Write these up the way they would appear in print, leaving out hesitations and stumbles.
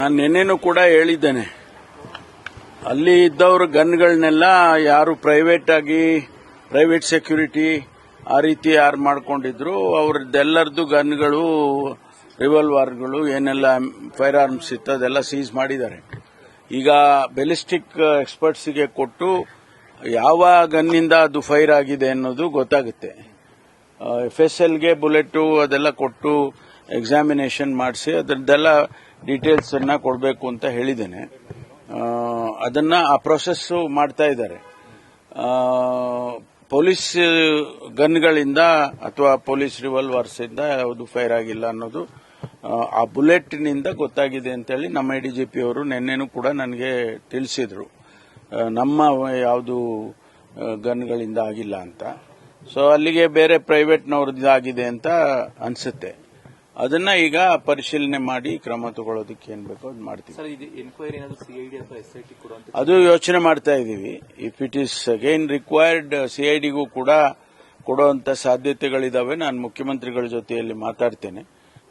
ನಾನು ನಿನ್ನೆನೂ ಕೂಡ ಹೇಳಿದ್ದೇನೆ, ಅಲ್ಲಿ ಇದ್ದವರು ಗನ್ಗಳನ್ನೆಲ್ಲ ಯಾರು ಪ್ರೈವೇಟ್ ಸೆಕ್ಯೂರಿಟಿ ಆ ರೀತಿ ಯಾರು ಮಾಡ್ಕೊಂಡಿದ್ರು ಅವ್ರದ್ದೆಲ್ಲರದ್ದು ಗನ್ಗಳು, ರಿವಾಲ್ವರ್ಗಳು ಏನೆಲ್ಲ ಫೈರ್ ಆರ್ಮ್ಸ್ ಇತ್ತು ಅದೆಲ್ಲ ಸೀಸ್ ಮಾಡಿದ್ದಾರೆ. ಈಗ ಬೆಲಿಸ್ಟಿಕ್ ಎಕ್ಸ್ಪರ್ಟ್ಸ್ಗೆ ಕೊಟ್ಟು ಯಾವ ಗನ್ನಿಂದ ಅದು ಫೈರ್ ಆಗಿದೆ ಅನ್ನೋದು ಗೊತ್ತಾಗುತ್ತೆ. FSLಗೆ ಬುಲೆಟ್ ಅದೆಲ್ಲ ಕೊಟ್ಟು ಎಕ್ಸಾಮಿನೇಷನ್ ಮಾಡಿಸಿ ಅದರದ್ದೆಲ್ಲ ಡೀಟೇಲ್ಸ್ ಅನ್ನ ಕೊಡಬೇಕು ಅಂತ ಹೇಳಿದ್ದೇನೆ. ಅದನ್ನ ಆ ಪ್ರೊಸೆಸ್ ಮಾಡ್ತಾ ಇದ್ದಾರೆ. ಪೊಲೀಸ್ ಗನ್ಗಳಿಂದ ಅಥವಾ ಪೊಲೀಸ್ ರಿವಾಲ್ವರ್ಸ್ ಇಂದ ಯಾವುದು ಫೈರ್ ಆಗಿಲ್ಲ ಅನ್ನೋದು ಆ ಬುಲೆಟ್ ನಿಂದ ಗೊತ್ತಾಗಿದೆ ಅಂತ ಹೇಳಿ ನಮ್ಮ ಎಡಿಜಿಪಿ ಅವರು ನಿನ್ನೆನೂ ಕೂಡ ನನಗೆ ತಿಳಿಸಿದ್ರು. ನಮ್ಮ ಯಾವುದು ಗನ್ಗಳಿಂದ ಆಗಿಲ್ಲ ಅಂತ. ಸೊ ಅಲ್ಲಿಗೆ ಬೇರೆ ಪ್ರೈವೇಟ್ನವ್ರದ್ದು ಆಗಿದೆ ಅಂತ ಅನ್ಸುತ್ತೆ. ಅದನ್ನ ಈಗ ಪರಿಶೀಲನೆ ಮಾಡಿ ಕ್ರಮ ತಗೊಳ್ಳೋದಕ್ಕೆ ಏನ್ ಬೇಕೋ ಅದು ಮಾಡ್ತೀವಿ. ಅದು ಯೋಚನೆ ಮಾಡ್ತಾ ಇದ್ದೀವಿ. If it is again required ಸಿಐಡಿಗೂ ಕೂಡ ಕೊಡುವಂತ ಸಾಧ್ಯತೆಗಳಿದಾವೆ. ನಾನು ಮುಖ್ಯಮಂತ್ರಿಗಳ ಜೊತೆಯಲ್ಲಿ ಮಾತಾಡ್ತೇನೆ.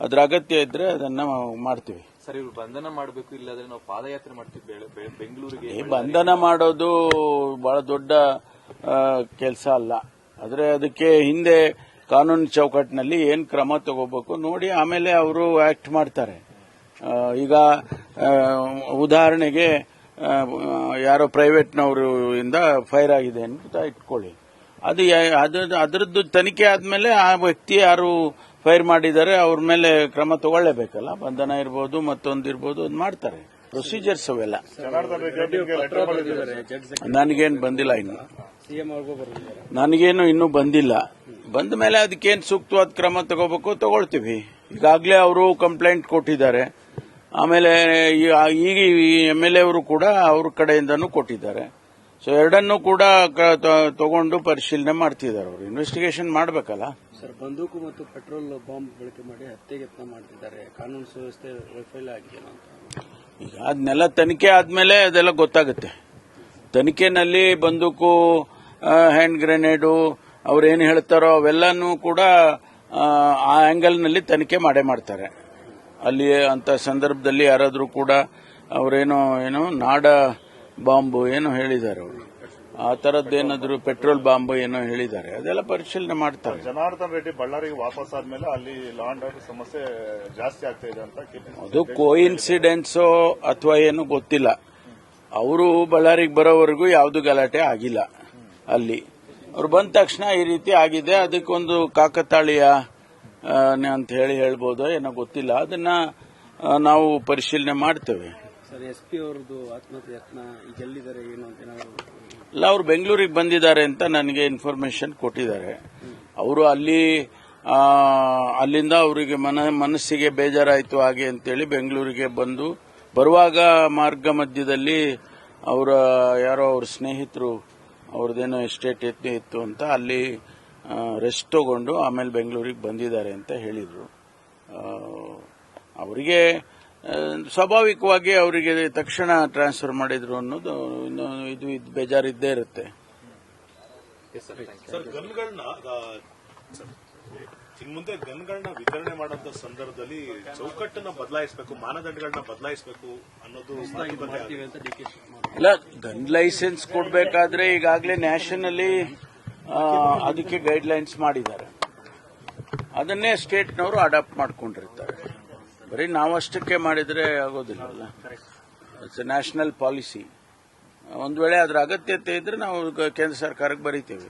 ಅದ್ರ ಅಗತ್ಯ ಇದ್ರೆ ಅದನ್ನ ಮಾಡ್ತೀವಿ. ಸರ್, ಇವರು ಬಂಧನ ಮಾಡಬೇಕು, ಇಲ್ಲಾಂದ್ರೆ ನಾವು ಪಾದಯಾತ್ರೆ ಮಾಡ್ತೀವಿ ಬೆಂಗಳೂರಿಗೆ. ಬಂಧನ ಮಾಡೋದು ಬಹಳ ದೊಡ್ಡ ಕೆಲಸ ಅಲ್ಲ. ಆದ್ರೆ ಅದಕ್ಕೆ ಹಿಂದೆ ಕಾನೂನು ಚೌಕಟ್ಟಿನಲ್ಲಿ ಏನ್ ಕ್ರಮ ತಗೋಬೇಕು ನೋಡಿ ಆಮೇಲೆ ಅವರು ಆಕ್ಟ್ ಮಾಡ್ತಾರೆ. ಈಗ ಉದಾಹರಣೆಗೆ ಯಾರೋ ಪ್ರೈವೇಟ್ನವರು ಇಂದ ಫೈರ್ ಆಗಿದೆ ಅಂತ ಇಟ್ಕೊಳ್ಳಿ. ಅದರದ್ದು ತನಿಖೆ ಆದ್ಮೇಲೆ ಆ ವ್ಯಕ್ತಿ ಯಾರು ಫೈರ್ ಮಾಡಿದ್ದಾರೆ ಅವ್ರ ಮೇಲೆ ಕ್ರಮ ತಗೊಳ್ಳೇಬೇಕಲ್ಲ. ಬಂಧನ ಇರ್ಬೋದು, ಮತ್ತೊಂದಿರ್ಬೋದು, ಅದು ಮಾಡ್ತಾರೆ. ಪ್ರೊಸೀಜರ್ಸ್ ಅವೆಲ್ಲ. ನನಗೇನು ಬಂದಿಲ್ಲ ಇನ್ನು. ನನಗೇನು ಇನ್ನೂ ಬಂದಿಲ್ಲ. ಬಂದ ಮೇಲೆ ಅದಕ್ಕೇನು ಸೂಕ್ತವಾದ ಕ್ರಮ ತಗೊಳ್ತೀವಿ. ಈಗಾಗಲೇ ಅವರು ಕಂಪ್ಲೇಂಟ್ ಕೊಟ್ಟಿದ್ದಾರೆ. ಆಮೇಲೆ ಈಗ MLA ಅವರು ಕೂಡ ಅವ್ರ ಕಡೆಯಿಂದನೂ ಕೊಟ್ಟಿದ್ದಾರೆ. ಸೊ ಎರಡನ್ನೂ ಕೂಡ ತಗೊಂಡು ಪರಿಶೀಲನೆ ಮಾಡ್ತಿದ್ದಾರೆ. ಅವರು ಇನ್ವೆಸ್ಟಿಗೇಷನ್ ಮಾಡಬೇಕಲ್ಲ. ಸರ್, ಬಂದೂಕು ಮತ್ತು ಪೆಟ್ರೋಲ್ ಬಾಂಬ್ ಬಳಕೆ ಮಾಡಿ ಹತ್ಯೆಗೆ ಯತ್ನ ಮಾಡ್ತಿದ್ದಾರೆ. ಕಾನೂನು ಸುವ್ಯವಸ್ಥೆ ವೈಫಲ್ಯ ಆಗಿದೆ ಅಂತ. ಈಗ ಅದನ್ನೆಲ್ಲ ತನಿಖೆ ಆದ್ಮೇಲೆ ಅದೆಲ್ಲ ಗೊತ್ತಾಗುತ್ತೆ. ತನಿಖೆನಲ್ಲಿ ಬಂದೂಕು, ಹ್ಯಾಂಡ್ ಗ್ರೆನೇಡು ಅವ್ರೇನು ಹೇಳ್ತಾರೋ ಅವೆಲ್ಲನೂ ಕೂಡ ಆ ಆಂಗಲ್ನಲ್ಲಿ ತನಿಖೆ ಮಾಡೇ ಮಾಡ್ತಾರೆ. ಅಲ್ಲಿ ಅಂತ ಸಂದರ್ಭದಲ್ಲಿ ಯಾರಾದರೂ ಕೂಡ ಅವರೇನೋ ನಾಡ ಬಾಂಬು ಏನೋ ಹೇಳಿದ್ದಾರೆ. ಅವರು ಆ ತರದ್ದೇನಾದ್ರು ಪೆಟ್ರೋಲ್ ಬಾಂಬು ಏನೋ ಹೇಳಿದ್ದಾರೆ. ಅದೆಲ್ಲ ಪರಿಶೀಲನೆ ಮಾಡ್ತಾರೆ. ಜನಾರ್ದನ್ ರೆಡ್ಡಿ ಬಳ್ಳಾರಿಗೆ ವಾಪಸ್ ಆದ್ಮೇಲೆ ಅಲ್ಲಿ ಲಾ ಅಂಡ್ ಆರ್ಡರ್ ಸಮಸ್ಯೆ ಜಾಸ್ತಿ ಆಗ್ತಾ ಇದೆ ಅಂತ. ಅದು ಕೋಇನ್ಸಿಡೆನ್ಸೋ ಅಥವಾ ಏನು ಗೊತ್ತಿಲ್ಲ. ಅವರು ಬಳ್ಳಾರಿಗೆ ಬರೋವರೆಗೂ ಯಾವುದು ಗಲಾಟೆ ಆಗಿಲ್ಲ. ಅಲ್ಲಿ ಅವ್ರು ಬಂದ ತಕ್ಷಣ ಈ ರೀತಿ ಆಗಿದೆ. ಅದಕ್ಕೊಂದು ಕಾಕತಾಳೀಯ ಅಂತ ಹೇಳ್ಬೋದು, ಏನೋ ಗೊತ್ತಿಲ್ಲ. ಅದನ್ನ ನಾವು ಪರಿಶೀಲನೆ ಮಾಡ್ತೇವೆ. ಸರ್, SP ಅವರದ್ದು ಆತ್ಮಹತ್ಯೆ ಯತ್ನ ಈಗ ಎಲ್ಲಿದ್ದಾರೆ ಏನು ಅಂತ ಏನಾದ್ರು? ಇಲ್ಲ, ಅವರು ಬೆಂಗಳೂರಿಗೆ ಬಂದಿದ್ದಾರೆ ಅಂತ ನನಗೆ ಇನ್ಫಾರ್ಮೇಶನ್ ಕೊಟ್ಟಿದ್ದಾರೆ. ಅವರು ಅಲ್ಲಿಂದ ಅವರಿಗೆ ಮನಸ್ಸಿಗೆ ಬೇಜಾರಾಯಿತು ಹಾಗೆ ಅಂತೇಳಿ ಬೆಂಗಳೂರಿಗೆ ಬರುವಾಗ ಮಾರ್ಗ ಮಧ್ಯದಲ್ಲಿ ಯಾರೋ ಅವ್ರ ಸ್ನೇಹಿತರು ಅವ್ರದ್ದೇನೋ ಎಸ್ಟೇಟ್ ಇತ್ತು ಅಂತ ಅಲ್ಲಿ ರೆಸ್ಟ್ ತಗೊಂಡು ಆಮೇಲೆ ಬೆಂಗಳೂರಿಗೆ ಬಂದಿದ್ದಾರೆ ಅಂತ ಹೇಳಿದ್ರು. ಅವರಿಗೆ ಸ್ವಾಭಾವಿಕವಾಗಿ ಅವರಿಗೆ ತಕ್ಷಣ ಟ್ರಾನ್ಸ್ಫರ್ ಮಾಡಿದ್ರು ಅನ್ನೋದು ಇದು ಬೇಜಾರಿದ್ದೇ ಇರುತ್ತೆ. ಮುಂದೆ ಗನ್ಗಳನ್ನ ವಿತರಣೆ ಮಾಡುವಂತ ಸಂದರ್ಭದಲ್ಲಿ ಚೌಕಟ್ಟನ್ನ ಬದಲಾಯಿಸಬೇಕು, ಮಾನದಂಡಗಳನ್ನ ಬದಲಾಯಿಸಬೇಕು ಅನ್ನೋದು ಇಲ್ಲ. ಗನ್ ಲೈಸೆನ್ಸ್ ಕೊಡಬೇಕಾದ್ರೆ ಈಗಾಗಲೇ ನ್ಯಾಷನಲಿ ಅದಕ್ಕೆ ಗೈಡ್ಲೈನ್ಸ್ ಮಾಡಿದ್ದಾರೆ. ಅದನ್ನೇ ಸ್ಟೇಟ್ನವರು ಅಡಾಪ್ಟ್ ಮಾಡ್ಕೊಂಡಿರ್ತಾರೆ. ಬರೀ ನಾವಷ್ಟಕ್ಕೆ ಮಾಡಿದ್ರೆ ಆಗೋದಿಲ್ಲ. It's A national policy. ಒಂದು ವೇಳೆ ಅದರ ಅಗತ್ಯತೆ ಇದ್ರೆ ನಾವು ಕೇಂದ್ರ ಸರ್ಕಾರಕ್ಕೆ ಬರೀತೇವೆ.